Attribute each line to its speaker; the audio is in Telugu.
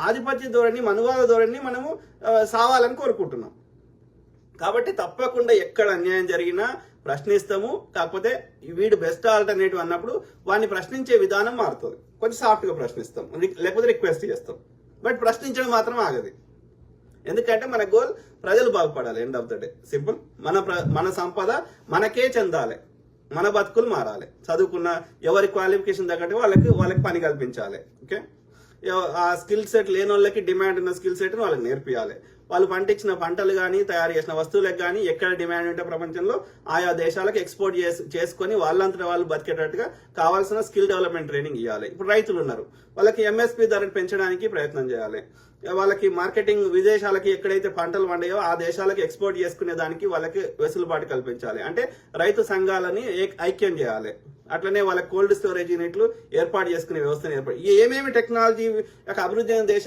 Speaker 1: ఆధిపత్య ధోరణి, మనువాద ధోరణి మనము సావాలని కోరుకుంటున్నాం. కాబట్టి తప్పకుండా ఎక్కడ అన్యాయం జరిగినా ప్రశ్నిస్తాము. కాకపోతే వీడు బెస్ట్ ఆల్టర్నేటివ్ అన్నప్పుడు వాడిని ప్రశ్నించే విధానం మారుతుంది. కొంచెం సాఫ్ట్గా ప్రశ్నిస్తాం, లేకపోతే రిక్వెస్ట్ చేస్తాం. బట్ ప్రశ్నించడం మాత్రం ఆగదు. ఎందుకంటే మన గోల్ ప్రజలు బాగుపడాలి. End of the day simple. మన సంపద మనకే చెందాలి, మన బతుకులు మారాలి. చదువుకున్న ఎవరి క్వాలిఫికేషన్ తగ్గట్టు వాళ్ళకి పని కల్పించాలి. ఓకే, ఆ స్కిల్ సెట్ లేని వాళ్ళకి డిమాండ్ ఉన్న స్కిల్ సెట్ని వాళ్ళకి నేర్పియాలి. వాళ్ళు పండించిన పంటలు కానీ తయారు చేసిన వస్తువులకు కానీ ఎక్కడ డిమాండ్ ఉంటే ప్రపంచంలో ఆయా దేశాలకు ఎక్స్పోర్ట్ చేసుకొని వాళ్ళంతటా వాళ్ళు బతికేటట్టుగా కావాల్సిన స్కిల్ డెవలప్మెంట్ ట్రైనింగ్ ఇవ్వాలి. ఇప్పుడు రైతులు ఉన్నారు, వాళ్ళకి ఎంఎస్పి ధరను పెంచడానికి ప్రయత్నం చేయాలి. వాళ్ళకి మార్కెటింగ్ విదేశాలకి ఎక్కడైతే పంటలు పండాయో ఆ దేశాలకు ఎక్స్పోర్ట్ చేసుకునే దానికి వాళ్ళకి వెసులుబాటు కల్పించాలి. అంటే రైతు సంఘాలని ఐక్యం చేయాలి. అట్లనే వాళ్ళకి కోల్డ్ స్టోరేజ్ యూనిట్లు ఏర్పాటు చేసుకునే వ్యవస్థను ఏర్పాటు. ఏమేమి టెక్నాలజీ అభివృద్ధి అయిన దేశాలు